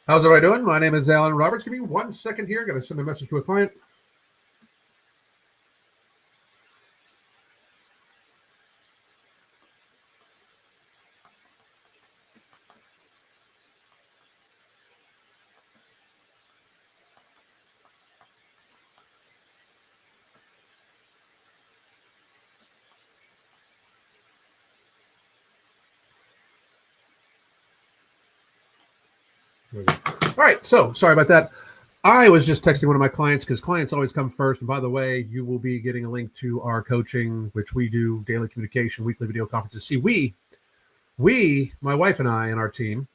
How's everybody doing? My name is Alan Roberts. Give me 1 second here. Got to send a message to a client. All right, so sorry about that. I was just texting one of my clients because clients always come first. And by the way, you will be getting a link to our coaching, which we do daily communication, weekly video conferences. See, we, my wife and I and our team,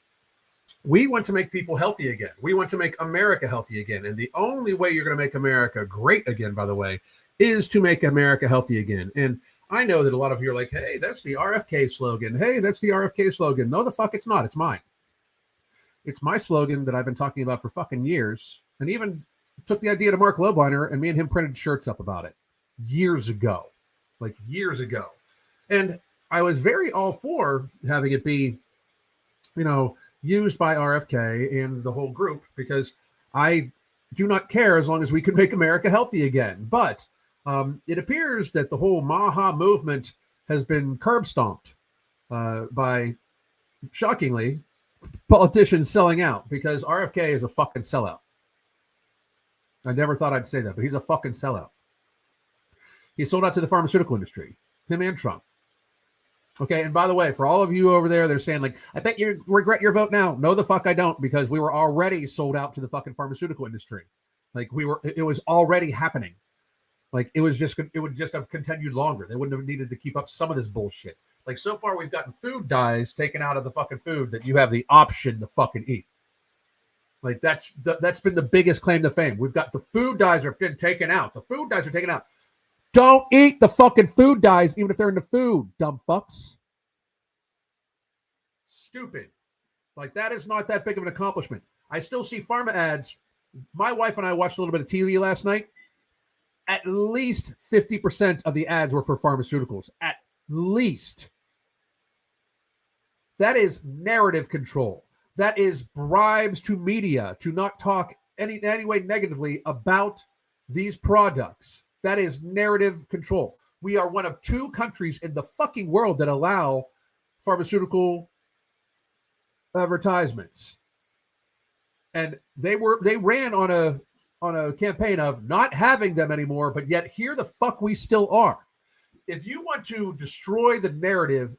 we want to make people healthy again. We want to make America healthy again. And the only way you're going to make America great again, by the way, is to make America healthy again. And I know that a lot of you are like, hey, that's the RFK slogan. Hey, that's the RFK slogan. No, the fuck it's not. It's mine. It's my slogan that I've been talking about for fucking years, and even took the idea to Mark Lobliner, and me and him printed shirts up about it years ago, like years ago. And I was very all for having it be, used by RFK and the whole group, because I do not care as long as we can make America healthy again. But it appears that the whole MAHA movement has been curb stomped by, shockingly, politicians selling out, because RFK is a fucking sellout. I never thought I'd say that, but he's a fucking sellout. He sold out to the pharmaceutical industry, him and Trump. Okay, and by the way, for all of you over there, they're saying, like, I bet you regret your vote now. No, the fuck I don't, because we were already sold out to the fucking pharmaceutical industry. Like, it was already happening. Like, it would just have continued longer. They wouldn't have needed to keep up some of this bullshit. Like, so far, we've gotten food dyes taken out of the fucking food that you have the option to fucking eat. Like, that's been the biggest claim to fame. We've got the food dyes are been taken out. The food dyes are taken out. Don't eat the fucking food dyes, even if they're in the food, dumb fucks. Stupid. Like, that is not that big of an accomplishment. I still see pharma ads. My wife and I watched a little bit of TV last night. At least 50% of the ads were for pharmaceuticals. At least. That is narrative control. That is bribes to media to not talk any way negatively about these products. That is narrative control. We are one of 2 countries in the fucking world that allow pharmaceutical advertisements. And they ran on a campaign of not having them anymore, but yet here the fuck we still are. If you want to destroy the narrative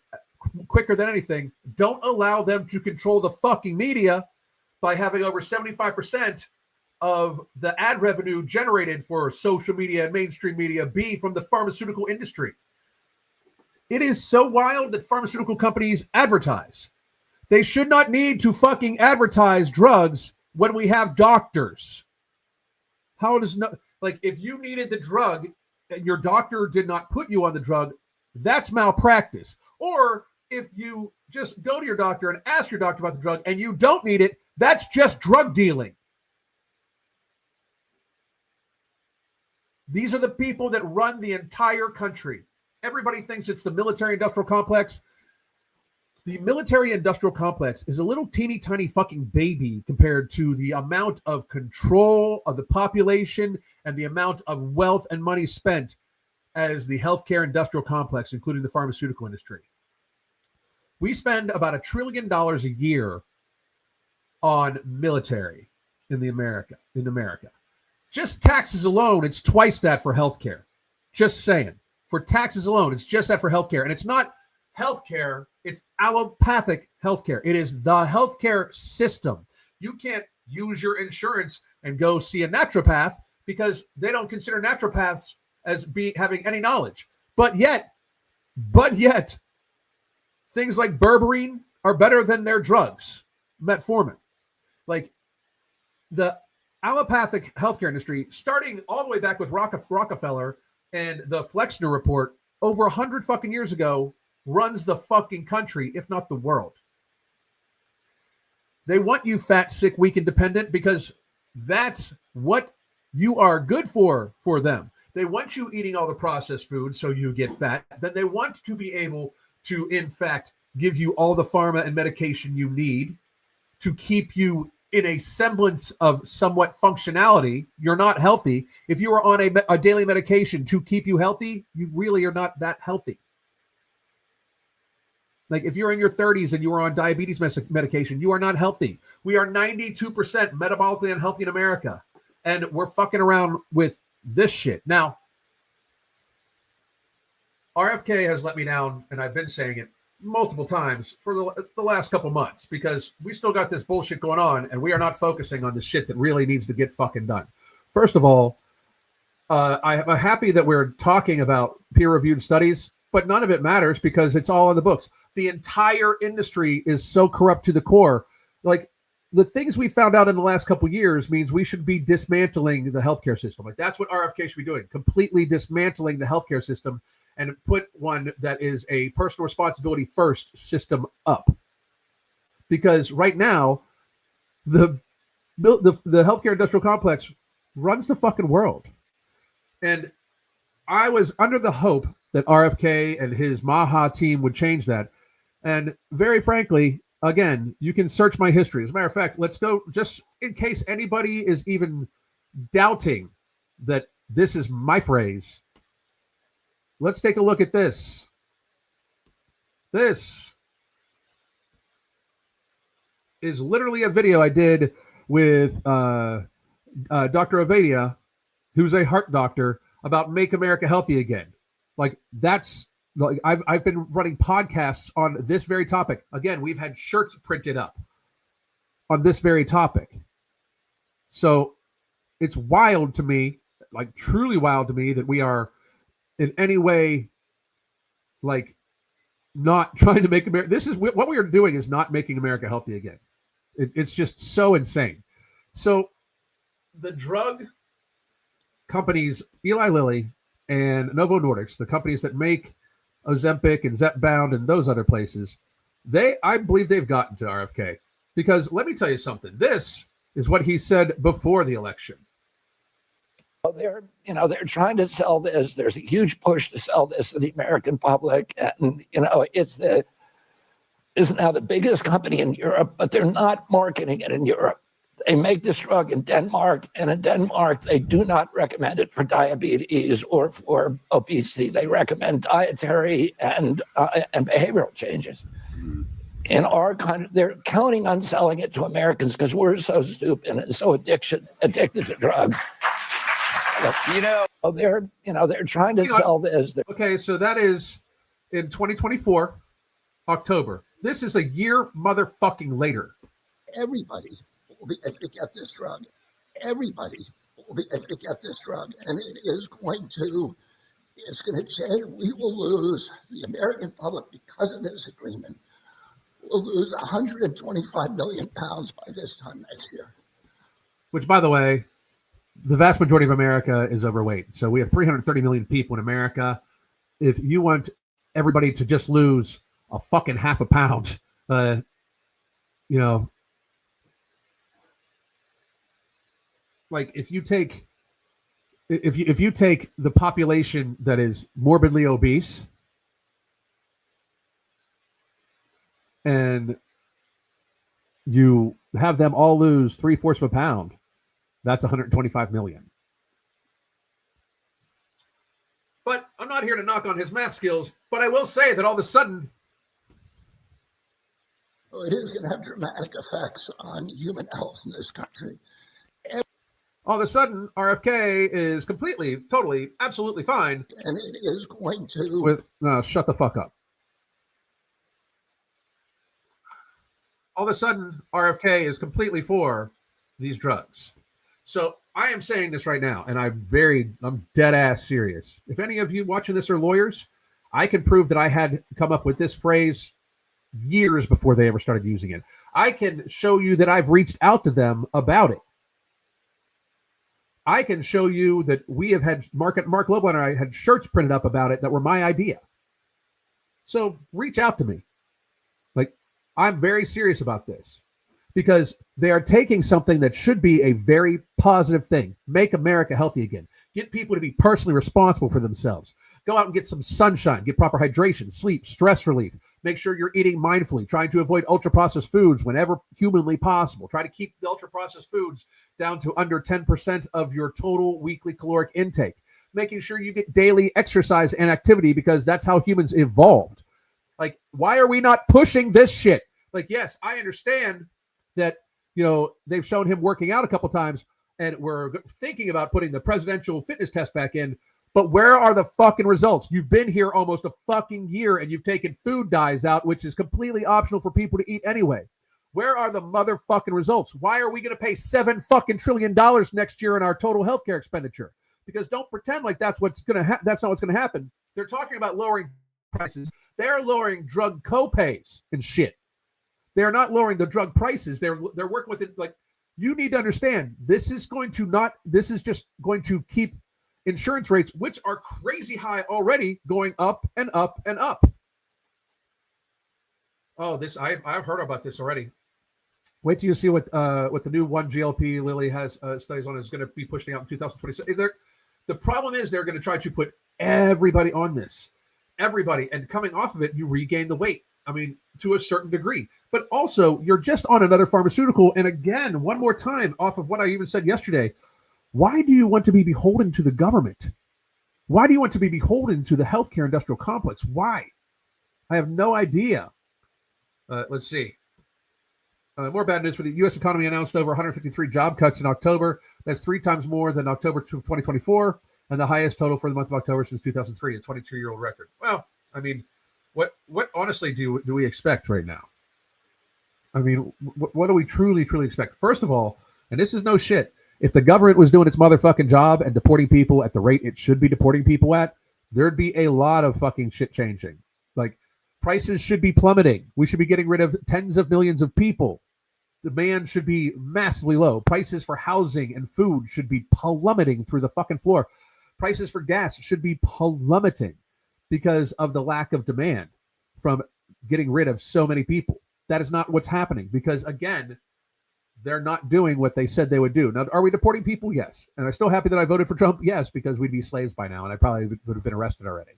quicker than anything, don't allow them to control the fucking media by having over 75% of the ad revenue generated for social media and mainstream media be from the pharmaceutical industry. It is so wild that pharmaceutical companies advertise. They should not need to fucking advertise drugs when we have doctors. How does no, like, if you needed the drug and your doctor did not put you on the drug, that's malpractice. Or if you just go to your doctor and ask your doctor about the drug and you don't need it, that's just drug dealing. These are the people that run the entire country. Everybody thinks it's the military-industrial complex. The military-industrial complex is a little teeny tiny fucking baby compared to the amount of control of the population and the amount of wealth and money spent as the healthcare industrial complex, including the pharmaceutical industry. We spend about $1 trillion a year on military in America. Just taxes alone, it's twice that for healthcare. Just saying. For taxes alone, it's just that for healthcare. And it's not healthcare, it's allopathic healthcare. It is the healthcare system. You can't use your insurance and go see a naturopath because they don't consider naturopaths as having any knowledge. But yet, things like berberine are better than their drugs, metformin. Like, the allopathic healthcare industry, starting all the way back with Rockefeller and the Flexner report over 100 fucking years ago, runs the fucking country, if not the world. They want you fat, sick, weak, and dependent because that's what you are good for them. They want you eating all the processed food so you get fat. Then they want to be able to, in fact, give you all the pharma and medication you need to keep you in a semblance of somewhat functionality, you're not healthy. If you are on a daily medication to keep you healthy, you really are not that healthy. Like if you're in your 30s and you are on diabetes medication, you are not healthy. We are 92% metabolically unhealthy in America, and we're fucking around with this shit. Now, RFK has let me down, and I've been saying it multiple times for the last couple months, because we still got this bullshit going on, and we are not focusing on the shit that really needs to get fucking done. First of all, I'm happy that we're talking about peer-reviewed studies, but none of it matters because it's all in the books. The entire industry is so corrupt to the core. Like the things we found out in the last couple of years means we should be dismantling the healthcare system. Like that's what RFK should be doing, completely dismantling the healthcare system and put one that is a personal responsibility first system up. Because right now, the healthcare industrial complex runs the fucking world. And I was under the hope that RFK and his MAHA team would change that. And very frankly, again, you can search my history. As a matter of fact, let's go, just in case anybody is even doubting that this is my phrase. Let's take a look at this. This is literally a video I did with Dr. Avadia, who's a heart doctor, about Make America Healthy Again. Like that's like I've been running podcasts on this very topic. Again, we've had shirts printed up on this very topic. So it's wild to me, like truly wild to me, that we are in any way like not trying to make America. This is what we are doing is not making America healthy again. It's just so insane. So the drug companies, Eli Lilly and Novo Nordisk, the companies that make Ozempic and Zepbound and those other places, I believe they've gotten to RFK. Because let me tell you something. This is what he said before the election. They're trying to sell this. There's a huge push to sell this to the American public, and it's now the biggest company in Europe, but they're not marketing it in Europe. They make this drug in Denmark, and in Denmark, they do not recommend it for diabetes or for obesity. They recommend dietary and behavioral changes. In our country, they're counting on selling it to Americans because we're so stupid and so addicted to drugs. They're trying to sell this. Okay, so that is in 2024, October. This is a year motherfucking later. Everybody will be able to get this drug. Everybody will be able to get this drug, and it's going to change. We will lose, the American public, because of this agreement, will lose 125 million pounds by this time next year. Which, by the way, the vast majority of America is overweight. So we have 330 million people in America. If you want everybody to just lose a fucking half a pound, like if you take the population that is morbidly obese and you have them all lose 3/4 of a pound, that's 125 million. But I'm not here to knock on his math skills, but I will say that all of a sudden, it is going to have dramatic effects on human health in this country. All of a sudden, RFK is completely, totally, absolutely fine. And it is going to... shut the fuck up. All of a sudden, RFK is completely for these drugs. So I am saying this right now, and I'm dead ass serious. If any of you watching this are lawyers, I can prove that I had come up with this phrase years before they ever started using it. I can show you that I've reached out to them about it. I can show you that we have had Mark Loebland and I had shirts printed up about it that were my idea. So reach out to me. Like, I'm very serious about this because they are taking something that should be a very positive thing. Make America healthy again. Get people to be personally responsible for themselves. Go out and get some sunshine, get proper hydration, sleep, stress relief, Make sure you're eating mindfully, trying to avoid ultra-processed foods whenever humanly possible. Try to keep the ultra-processed foods down to under 10% of your total weekly caloric intake. Making sure you get daily exercise and activity because that's how humans evolved. Like, why are we not pushing this shit? Like, yes, I understand that, they've shown him working out a couple times and we're thinking about putting the presidential fitness test back in. But where are the fucking results? You've been here almost a fucking year and you've taken food dyes out, which is completely optional for people to eat anyway. Where are the motherfucking results? Why are we going to pay $7 fucking trillion next year in our total healthcare expenditure? Because don't pretend like that's what's going to that's not what's going to happen. They're talking about lowering prices. They're lowering drug copays and shit. They're not lowering the drug prices. They're working with it. Like, you need to understand, this is just going to keep insurance rates, which are crazy high already, going up and up and up. Oh, I've heard about this already. Wait till you see what the new 1-GLP Lilly has studies on is going to be pushing out in 2026. The problem is they're going to try to put everybody on this. Everybody. And coming off of it, you regain the weight. I mean, to a certain degree. But also, you're just on another pharmaceutical. And again, one more time, off of what I even said yesterday, why do you want to be beholden to the government? Why do you want to be beholden to the healthcare industrial complex? Why? I have no idea. Let's see. More bad news for the U.S. economy announced over 153 job cuts in October. That's 3 times more than October 2024, and the highest total for the month of October since 2003, a 22-year-old record. Well, I mean, what honestly do we expect right now? I mean, what do we truly expect? First of all, and this is no shit, if the government was doing its motherfucking job and deporting people at the rate it should be deporting people at, there'd be a lot of fucking shit changing. Like, prices should be plummeting. We should be getting rid of tens of millions of people. Demand should be massively low. Prices for housing and food should be plummeting through the fucking floor. Prices for gas should be plummeting because of the lack of demand from getting rid of so many people. That is not what's happening because, again, they're not doing what they said they would do. Now, are we deporting people? Yes. And I'm still happy that I voted for Trump? Yes, because we'd be slaves by now, and I probably would have been arrested already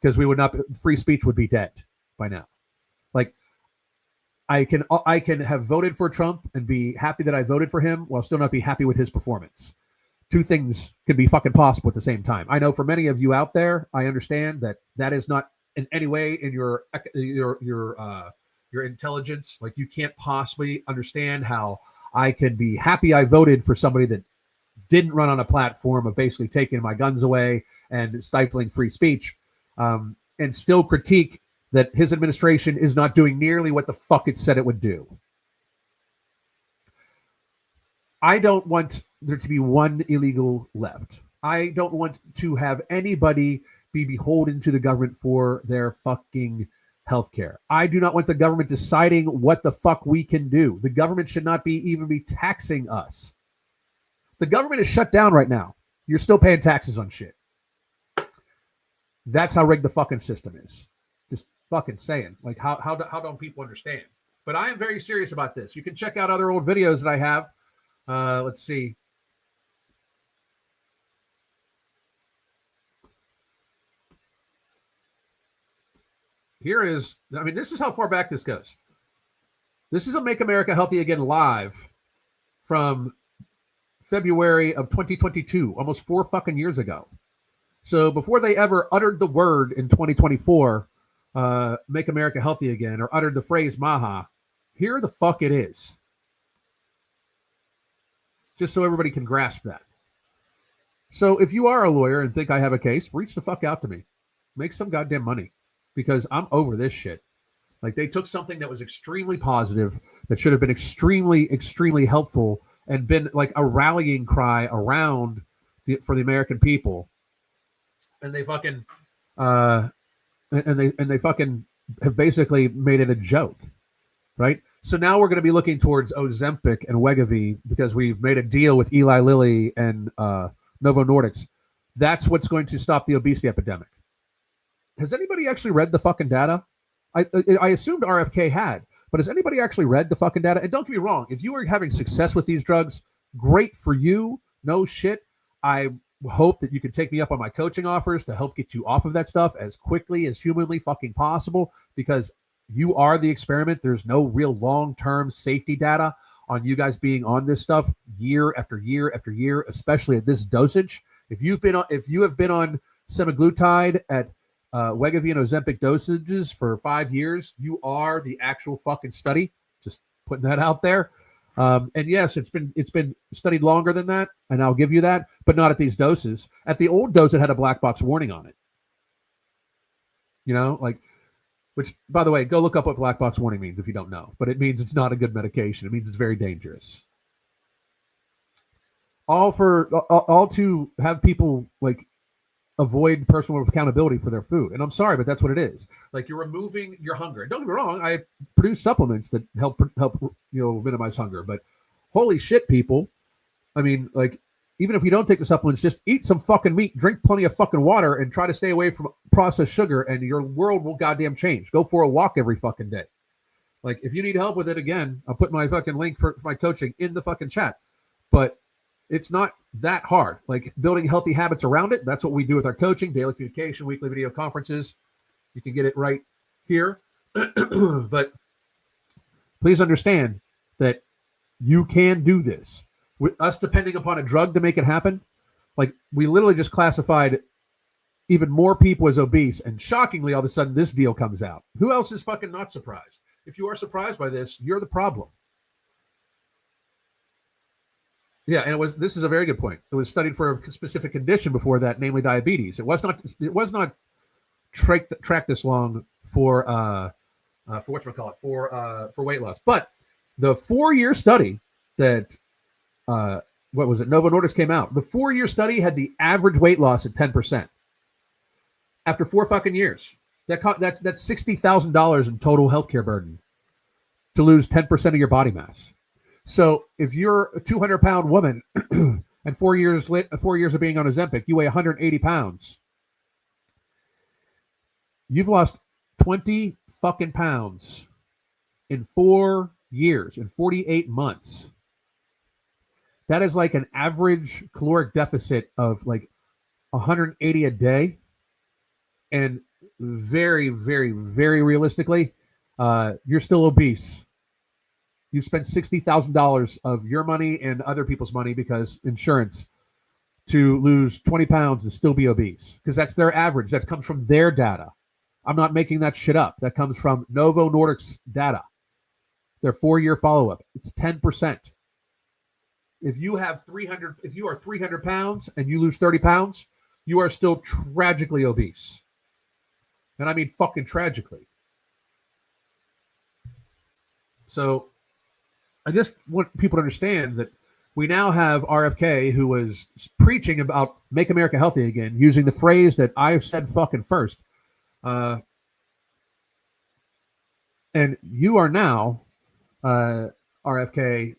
because we would not. Free speech would be dead by now. Like, I can have voted for Trump and be happy that I voted for him while still not be happy with his performance. Two things can be fucking possible at the same time. I know for many of you out there, I understand that is not in any way in your intelligence. Like, you can't possibly understand how I can be happy I voted for somebody that didn't run on a platform of basically taking my guns away and stifling free speech, and still critique that his administration is not doing nearly what the fuck it said it would do. I don't want there to be one illegal left. I don't want to have anybody be beholden to the government for their fucking healthcare. I do not want the government deciding what the fuck we can do. The government should not even be taxing us. The government is shut down right now. You're still paying taxes on shit. That's how rigged the fucking system is. Just fucking saying. Like, how don't people understand? But I am very serious about this. You can check out other old videos that I have. Let's see. Here is, I mean, this is how far back this goes. This is a Make America Healthy Again live from February of 2022, almost 4 fucking years ago. So before they ever uttered the word in 2024, Make America Healthy Again, or uttered the phrase MAHA, here the fuck it is. Just so everybody can grasp that. So if you are a lawyer and think I have a case, reach the fuck out to me. Make some goddamn money. Because I'm over this shit. Like, they took something that was extremely positive, that should have been extremely, extremely helpful, and been like a rallying cry around for the American people, and they fucking they fucking have basically made it a joke, right? So now we're going to be looking towards Ozempic and Wegovy because we've made a deal with Eli Lilly and Novo Nordisk. That's what's going to stop the obesity epidemic. Has anybody actually read the fucking data? I assumed RFK had, but has anybody actually read the fucking data? And don't get me wrong, if you are having success with these drugs, great for you. No shit. I hope that you can take me up on my coaching offers to help get you off of that stuff as quickly as humanly fucking possible, because you are the experiment. There's no real long-term safety data on you guys being on this stuff year after year after year, especially at this dosage. If you have been on semaglutide at Wegovy and Ozempic dosages for 5 years, you are the actual fucking study. Just putting that out there. And yes, it's been studied longer than that, and I'll give you that, but not at these doses. At the old dose, it had a black box warning on it. You know, like, which, by the way, go look up what black box warning means if you don't know. But it means it's not a good medication. It means it's very dangerous. All to have people like avoid personal accountability for their food. And I'm sorry, but that's what it is. Like, you're removing your hunger. Don't get me wrong, I produce supplements that help minimize hunger. But holy shit, people. I mean, like, even if you don't take the supplements, just eat some fucking meat, drink plenty of fucking water, and try to stay away from processed sugar, and your world will goddamn change. Go for a walk every fucking day. Like, if you need help with it, again, I'll put my fucking link for my coaching in the fucking chat. But it's not that hard. Like, building healthy habits around it, that's what we do with our coaching, daily communication, weekly video conferences. You can get it right here. But please understand that you can do this. With us depending upon a drug to make it happen, like, we literally just classified even more people as obese, and shockingly, all of a sudden, this deal comes out. Who else is fucking not surprised? If you are surprised by this, you're the problem. Yeah, and this is a very good point. It was studied for a specific condition before that, namely diabetes. It was not tracked this long for whatchamacallit, for weight loss. But the 4-year study that what was it? Novo Nordisk came out. The 4-year study had the average weight loss at 10%. After 4 fucking years, that's $60,000 in total healthcare burden to lose 10% of your body mass. So if you're a 200-pound woman and 4 years of being on Ozempic, you weigh 180 pounds. You've lost 20 fucking pounds in 4 years, in 48 months. That is like an average caloric deficit of like 180 a day. And very, very, very realistically, you're still obese. You spent $60,000 of your money and other people's money, because insurance, to lose 20 pounds and still be obese, because that's their average. That comes from their data. I'm not making that shit up. That comes from Novo Nordisk's data. Their 4-year follow-up. It's 10%. If you are 300 pounds and you lose 30 pounds, you are still tragically obese. And I mean fucking tragically. So I just want people to understand that we now have RFK, who was preaching about make America healthy again, using the phrase that I've said fucking first. And you are now, RFK,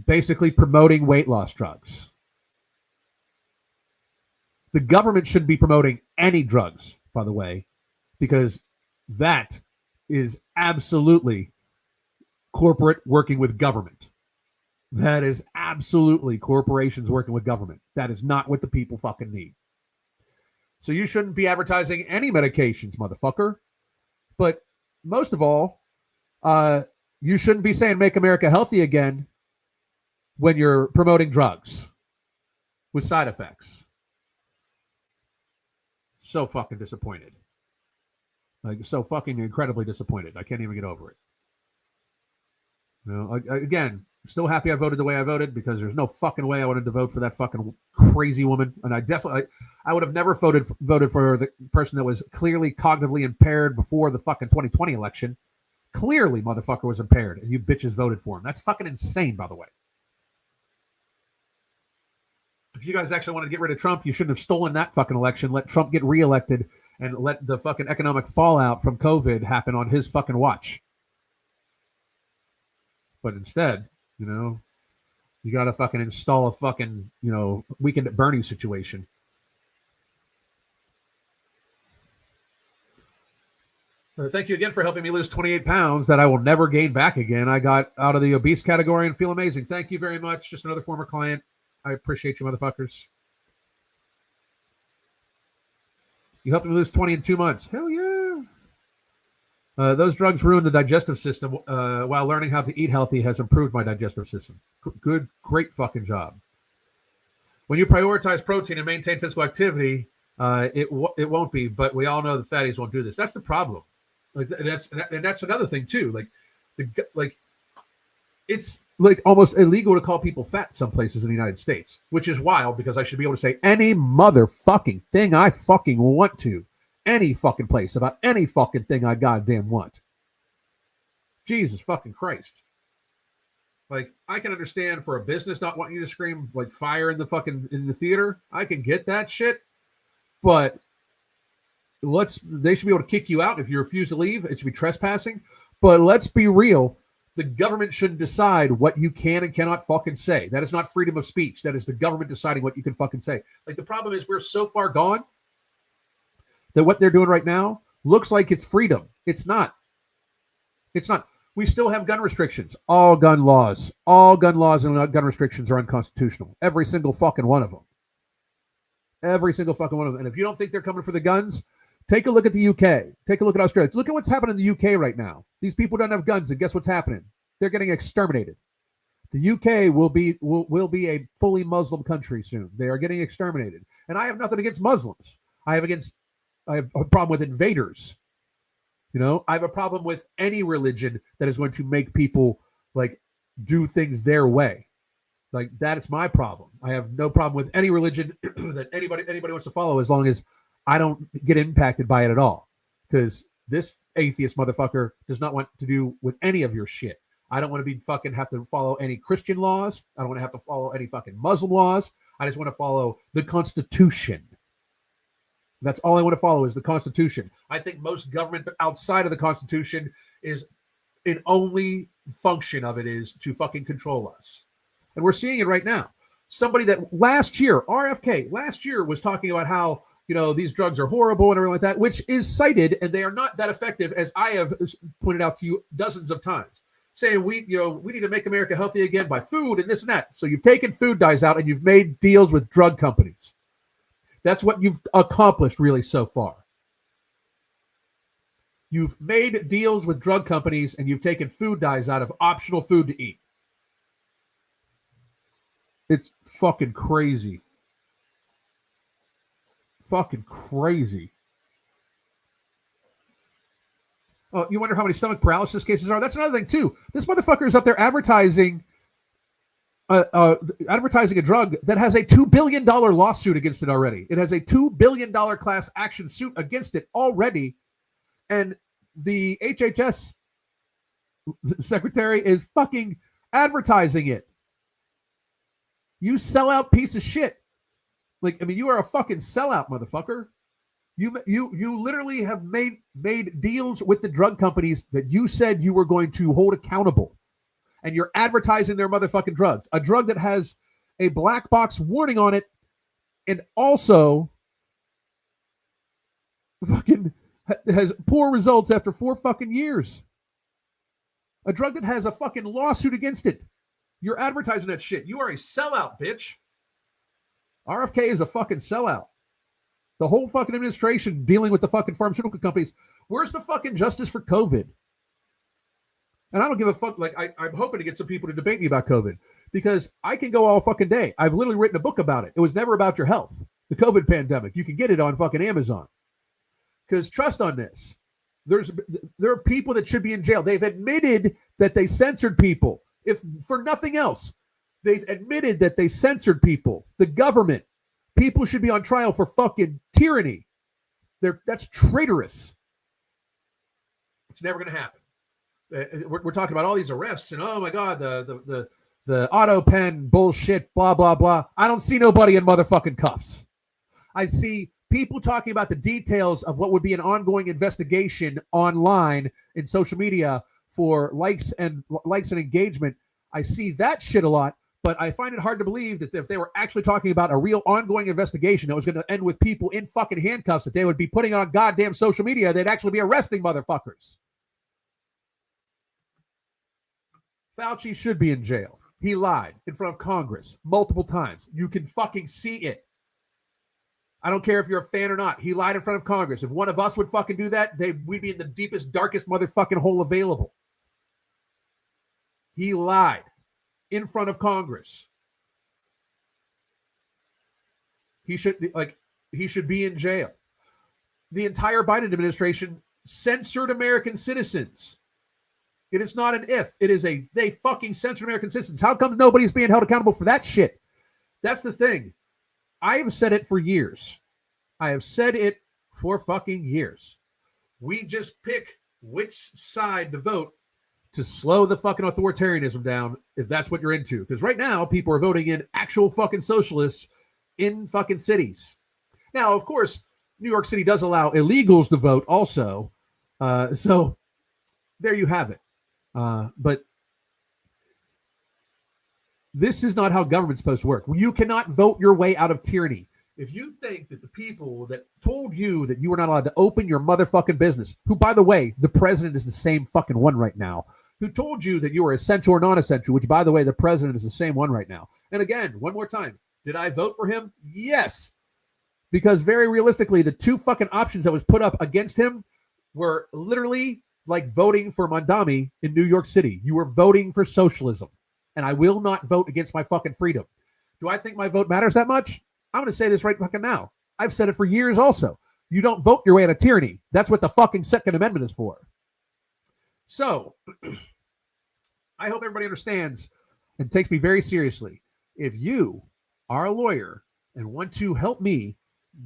basically promoting weight loss drugs. The government shouldn't be promoting any drugs, by the way, because that is absolutely corporate working with government. That is absolutely corporations working with government. That is not what the people fucking need. So you shouldn't be advertising any medications, motherfucker. But most of all, you shouldn't be saying make America healthy again when you're promoting drugs with side effects. So fucking disappointed. Like, so fucking incredibly disappointed. I can't even get over it. You know, again, still happy I voted the way I voted, because there's no fucking way I wanted to vote for that fucking crazy woman. And I would have never voted for the person that was clearly cognitively impaired before the fucking 2020 election. Clearly, motherfucker was impaired, and you bitches voted for him. That's fucking insane, by the way. If you guys actually wanted to get rid of Trump, you shouldn't have stolen that fucking election, let Trump get reelected, and let the fucking economic fallout from COVID happen on his fucking watch. But instead, you know, you got to fucking install a fucking, you know, Weekend at Bernie's situation. Thank you again for helping me lose 28 pounds that I will never gain back again. I got out of the obese category and feel amazing. Thank you very much. Just another former client. I appreciate you, motherfuckers. You helped me lose 20 in 2 months. Hell yeah. Those drugs ruin the digestive system, while learning how to eat healthy has improved my digestive system. Good, great fucking job. When you prioritize protein and maintain physical activity, it won't be. But we all know the fatties won't do this. That's the problem. Like that's another thing too. It's like almost illegal to call people fat some places in the United States, which is wild because I should be able to say any motherfucking thing I fucking want to. Any fucking place about any fucking thing I goddamn want. Jesus fucking Christ. Like, I can understand for a business not wanting you to scream like fire in the theater. I can get that shit. But they should be able to kick you out if you refuse to leave. It should be trespassing. But let's be real. The government shouldn't decide what you can and cannot fucking say. That is not freedom of speech. That is the government deciding what you can fucking say. Like, the problem is we're so far gone that what they're doing right now looks like it's freedom. It's not. It's not. We still have gun restrictions. All gun laws and gun restrictions are unconstitutional. Every single fucking one of them. Every single fucking one of them. And if you don't think they're coming for the guns, take a look at the UK. Take a look at Australia. Look at what's happening in the UK right now. These people don't have guns, and guess what's happening? They're getting exterminated. The UK will be a fully Muslim country soon. They are getting exterminated. And I have nothing against Muslims. I have a problem with invaders. I have a problem with any religion that is going to make people like do things their way. Like, that is my problem. I have no problem with any religion that anybody wants to follow, as long as I don't get impacted by it at all. Because this atheist motherfucker does not want to do with any of your shit. I don't want to have to follow any Christian laws. I don't want to have to follow any fucking Muslim laws. I just want to follow the Constitution. That's all I want to follow is the Constitution. I think most government outside of the Constitution is an only function of it is to fucking control us. And we're seeing it right now. Somebody that last year, RFK, last year was talking about how, these drugs are horrible and everything like that, which is cited, and they are not that effective, as I have pointed out to you dozens of times, saying we need to make America healthy again by food and this and that. So you've taken food dyes out and you've made deals with drug companies. That's what you've accomplished really so far. You've made deals with drug companies and you've taken food dyes out of optional food to eat. It's fucking crazy. Fucking crazy. Oh, you wonder how many stomach paralysis cases are? That's another thing too. This motherfucker is up there advertising a drug that has a $2 billion lawsuit against it already. It has a $2 billion class action suit against it already. And the HHS secretary is fucking advertising it. You sellout piece of shit. You are a fucking sellout, motherfucker. You literally have made deals with the drug companies that you said you were going to hold accountable. And you're advertising their motherfucking drugs. A drug that has a black box warning on it and also fucking has poor results after 4 fucking years. A drug that has a fucking lawsuit against it. You're advertising that shit. You are a sellout, bitch. RFK is a fucking sellout. The whole fucking administration dealing with the fucking pharmaceutical companies. Where's the fucking justice for COVID? And I don't give a fuck. I'm hoping to get some people to debate me about COVID because I can go all fucking day. I've literally written a book about it. It was never about your health. The COVID pandemic. You can get it on fucking Amazon. Because trust on this. There are people that should be in jail. They've admitted that they censored people. If for nothing else, they've admitted that they censored people. The government. People should be on trial for fucking tyranny. That's traitorous. It's never going to happen. We're talking about all these arrests and oh my god, the auto pen bullshit, blah blah blah. I don't see nobody in motherfucking cuffs. I see people talking about the details of what would be an ongoing investigation online in social media for likes and engagement. I see that shit a lot, but I find it hard to believe that if they were actually talking about a real ongoing investigation that was going to end with people in fucking handcuffs, that they would be putting on goddamn social media, they'd actually be arresting motherfuckers. Fauci should be in jail. He lied in front of Congress multiple times. You can fucking see it. I don't care if you're a fan or not. He lied in front of Congress. If one of us would fucking do that, we'd be in the deepest, darkest motherfucking hole available. He lied in front of Congress. He should be in jail. The entire Biden administration censored American citizens. It is not an if. It is they fucking censored American citizens. How come nobody's being held accountable for that shit? That's the thing. I have said it for years. I have said it for fucking years. We just pick which side to vote to slow the fucking authoritarianism down, if that's what you're into. Because right now, people are voting in actual fucking socialists in fucking cities. Now, of course, New York City does allow illegals to vote also. So there you have it. But this is not how government's supposed to work. You cannot vote your way out of tyranny. If you think that the people that told you that you were not allowed to open your motherfucking business, who, by the way, the president is the same fucking one right now, who told you that you were essential or non-essential, which, by the way, the president is the same one right now. And again, one more time, did I vote for him? Yes. Because very realistically, the two fucking options that was put up against him were literally like voting for Mandami in New York City. You were voting for socialism. And I will not vote against my fucking freedom. Do I think my vote matters that much? I'm going to say this right fucking now. I've said it for years also. You don't vote your way out of tyranny. That's what the fucking Second Amendment is for. So, I hope everybody understands and takes me very seriously. If you are a lawyer and want to help me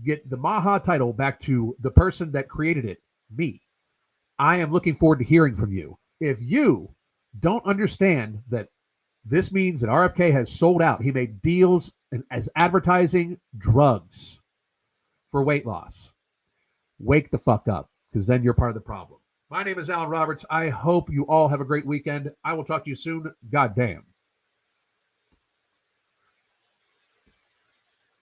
get the Maha title back to the person that created it, me, I am looking forward to hearing from you. If you don't understand that this means that RFK has sold out, he made deals as advertising drugs for weight loss, wake the fuck up, because then you're part of the problem. My name is Alan Roberts. I hope you all have a great weekend. I will talk to you soon. Goddamn.